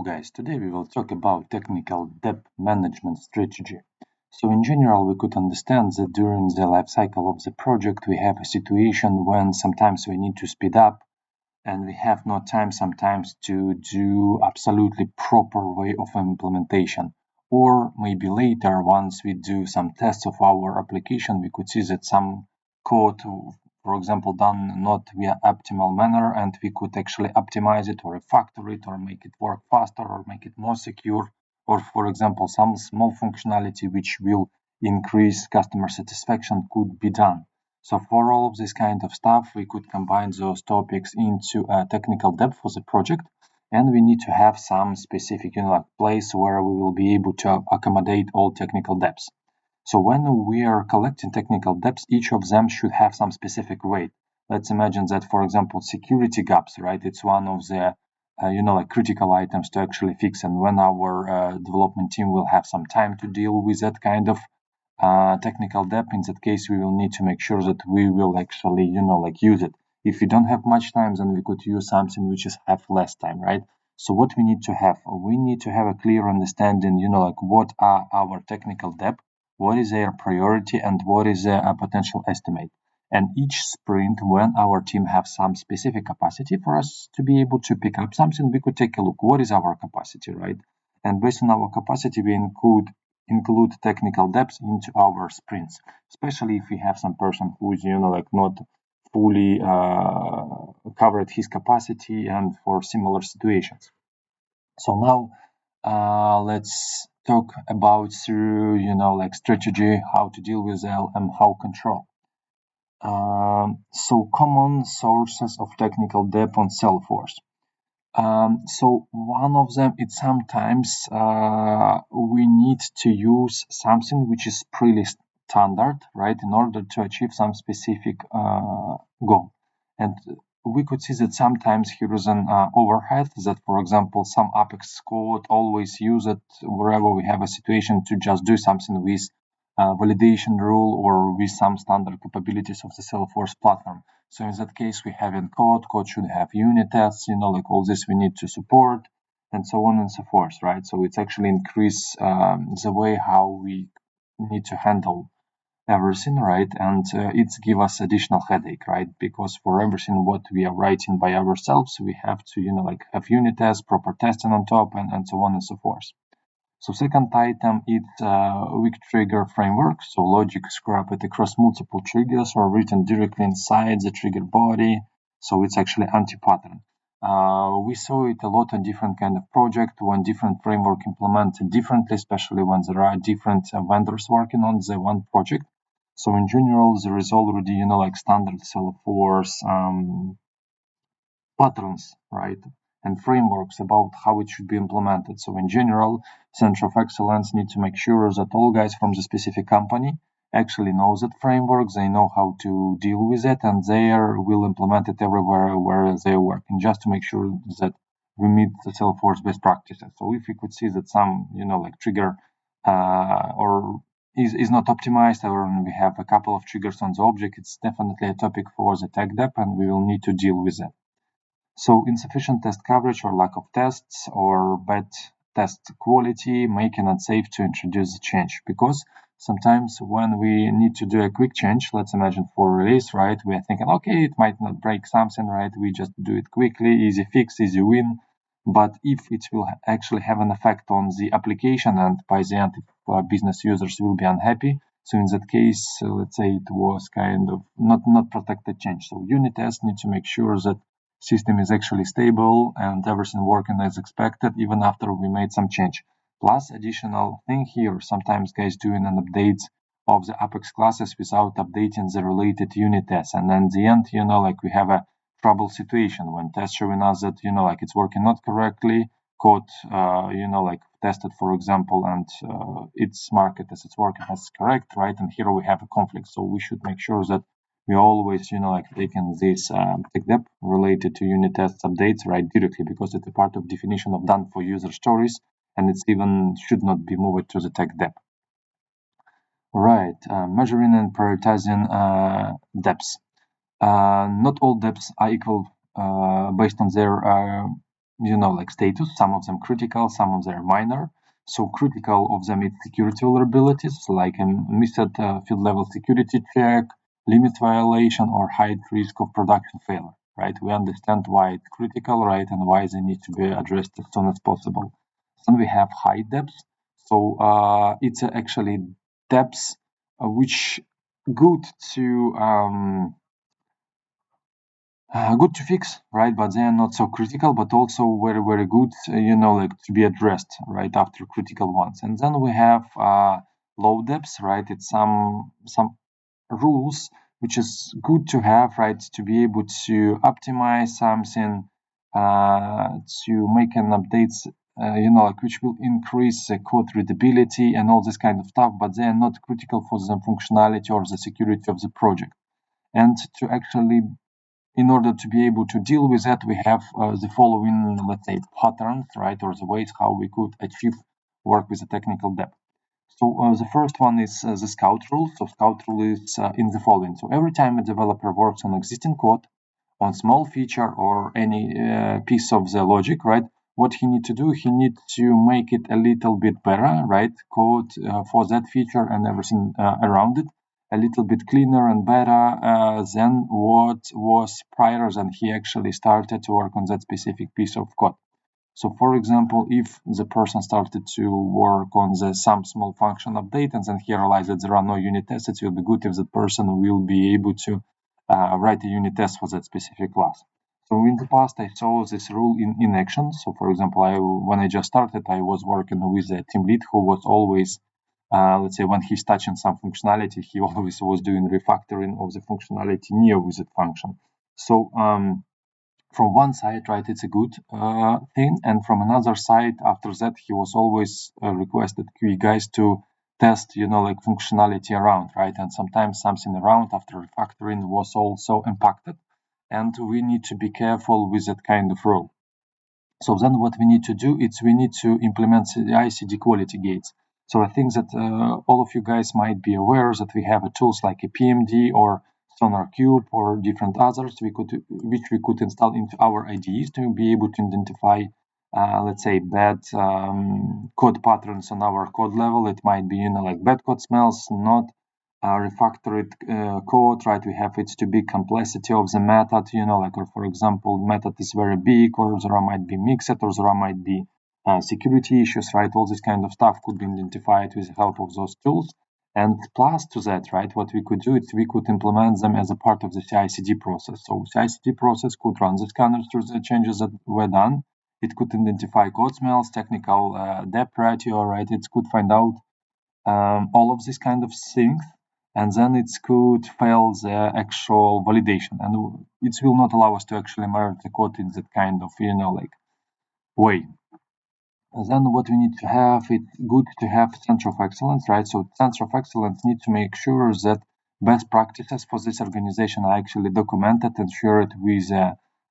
guys, today we will talk about technical debt management strategy. So in general, we could understand that during the life cycle of the project, we have a situation when sometimes we need to speed up and we have no time sometimes to do absolutely proper way of implementation. Or maybe later, once we do some tests of our application, we could see that some code, for example, done not via optimal manner, and we could actually optimize it or refactor it or make it work faster or make it more secure, or for example, some small functionality which will increase customer satisfaction could be done. So for all of this kind of stuff, we could combine those topics into a technical depth for the project, and we need to have some specific, place where we will be able to accommodate all technical depths. So when we are collecting technical depths, each of them should have some specific weight. Let's imagine that, for example, security gaps, right? It's one of the critical items to actually fix, and when our development team will have some time to deal with that kind of technical debt, in that case we will need to make sure that we will actually use it. If we don't have much time, then we could use something which is have less time, right? So what we need to have a clear understanding, what are our technical debt, what is their priority, and what is a potential estimate. And each sprint, when our team have some specific capacity for us to be able to pick up something, we could take a look, what is our capacity, right? And based on our capacity, we include technical depth into our sprints, especially if we have some person who is not fully covered his capacity and for similar situations. So now let's talk about through strategy, how to deal with L and how control. So common sources of technical debt on Salesforce. So one of them is sometimes we need to use something which is pretty standard, right, in order to achieve some specific goal. And we could see that sometimes here is an overhead that, for example, some Apex code always use it wherever we have a situation to just do something with validation rule or with some standard capabilities of the Salesforce platform. So in that case, we have in code should have unit tests, all this we need to support, and so on and so forth, right? So it's actually increase the way how we need to handle everything, right? And it's give us additional headache, right? Because for everything what we are writing by ourselves, we have to, have unit tests, proper testing on top, and so on and so forth. So second item is weak trigger framework. So logic scrap it across multiple triggers or written directly inside the trigger body. So it's actually anti-pattern. We saw it a lot on different kind of project when different framework implemented differently, especially when there are different vendors working on the one project. So in general, there is already, standard Salesforce patterns, right? And frameworks about how it should be implemented. So in general, Center of Excellence need to make sure that all guys from the specific company actually know that framework, they know how to deal with it, and they will implement it everywhere where they're working, just to make sure that we meet the Salesforce best practices. So if we could see that some, trigger or is not optimized, or we have a couple of triggers on the object, it's definitely a topic for the tech debt, and we will need to deal with it. So insufficient test coverage or lack of tests or bad test quality make it unsafe to introduce the change, because sometimes when we need to do a quick change, let's imagine for release, right, we are thinking, okay, it might not break something, right, we just do it quickly, easy fix, easy win. But if it will actually have an effect on the application, and by the end business users will be unhappy, so in that case, let's say it was kind of not protected change. So unit tests need to make sure that system is actually stable and everything working as expected even after we made some change. Plus additional thing here, sometimes guys doing an update of the Apex classes without updating the related unit tests, and then the end, we have a trouble situation when tests showing us that it's working not correctly, code tested, for example, and it's marked as it's working as correct, right? And here we have a conflict, so we should make sure that we always, taking this tech debt related to unit tests updates, right, directly, because it's a part of definition of done for user stories, and it's even should not be moved to the tech debt. Right, measuring and prioritizing depths. Not all depths are equal based on their like status, some of them critical, some of them minor. So critical of them is security vulnerabilities, like a missed field level security check, limit violation, or high risk of production failure, right? We understand why it's critical, right, and why they need to be addressed as soon as possible. Then we have high depth. So it's actually depths which good to good to fix, right? But they are not so critical, but also very, very good, like to be addressed, right, after critical ones. And then we have low depths, right? It's some rules which is good to have, right, to be able to optimize something, to make an updates, like which will increase the code readability and all this kind of stuff, but they are not critical for the functionality or the security of the project. And to actually in order to be able to deal with that, we have the following, let's say, patterns, right, or the ways how we could achieve work with a technical depth. So the first one is the scout rule. So scout rule is in the following. So every time a developer works on existing code, on small feature or any piece of the logic, right, what he need to do, he need to make it a little bit better, right, code for that feature and everything around it a little bit cleaner and better than what was prior than he actually started to work on that specific piece of code. So, for example, if the person started to work on some small function update and then he realized that there are no unit tests, it will be good if the person will be able to write a unit test for that specific class. So in the past, I saw this rule in action. So, for example, when I just started, I was working with a team lead who was always let's say when he's touching some functionality, he always was doing refactoring of the functionality near with that function. So from one side, right, it's a good thing, and from another side, after that, he was always requested QE guys to test, like functionality around, right, and sometimes something around after refactoring was also impacted, and we need to be careful with that kind of rule. So then what we need to do is we need to implement CI/CD quality gates. So I think that all of you guys might be aware that we have tools like a PMD or SonarQube or different others which we could install into our IDEs to be able to identify, let's say, bad code patterns on our code level. It might be, like bad code smells, not refactored code, right? We have it to big complexity of the method, like, or for example, method is very big, or there might be mixed, or there might be security issues, right? All this kind of stuff could be identified with the help of those tools. And plus to that, right, what we could do is we could implement them as a part of the CI/CD process. So CI/CD process could run the scanners through the changes that were done. It could identify code smells, technical depth ratio, right? It could find out all of these kind of things, and then it could fail the actual validation, and it will not allow us to actually merge the code in that kind of like way. And then what we need to have, it's good to have center of excellence, right? So center of excellence need to make sure that best practices for this organization are actually documented and shared with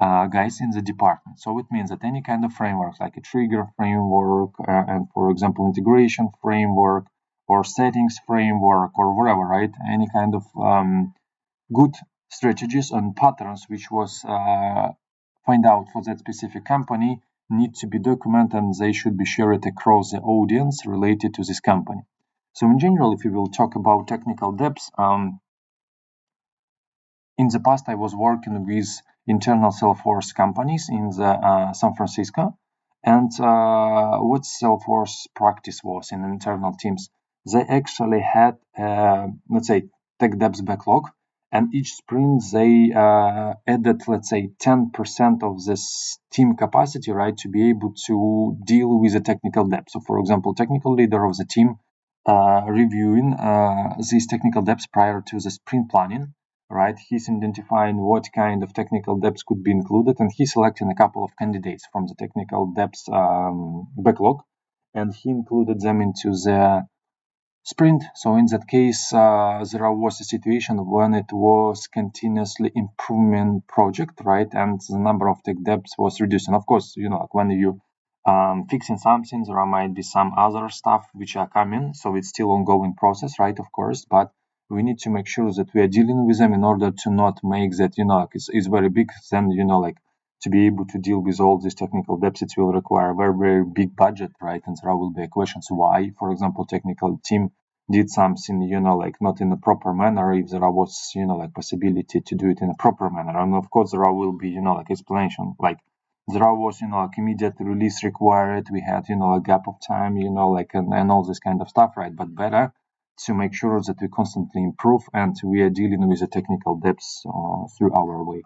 guys in the department. So it means that any kind of framework, like a trigger framework, and for example, integration framework or settings framework or whatever, right? Any kind of good strategies and patterns which was find out for that specific company need to be documented and they should be shared across the audience related to this company. So in general, if we will talk about technical depths, in the past I was working with internal Salesforce companies in the San Francisco, and what Salesforce practice was in internal teams, they actually had let's say tech depths backlog, and each sprint they added, let's say, 10% of this team capacity, right, to be able to deal with the technical depth. So for example, technical leader of the team reviewing these technical depths prior to the sprint planning, right? He's identifying what kind of technical depths could be included, and he's selecting a couple of candidates from the technical depths backlog, and he included them into the sprint. So in that case, there was a situation when it was continuously improvement project, right? And the number of tech depths was reduced. And of course, like when you fixing something, there might be some other stuff which are coming. So it's still ongoing process, right? Of course, but we need to make sure that we are dealing with them in order to not make that, like it's very big, then, like to be able to deal with all these technical debts, it will require a very, very big budget, right? And there will be questions why, for example, technical team did something, like not in a proper manner, if there was, like possibility to do it in a proper manner. And of course, there will be, like explanation, like there was, like immediate release required. We had, a gap of time, and all this kind of stuff, right? But better to make sure that we constantly improve and we are dealing with the technical debts through our way.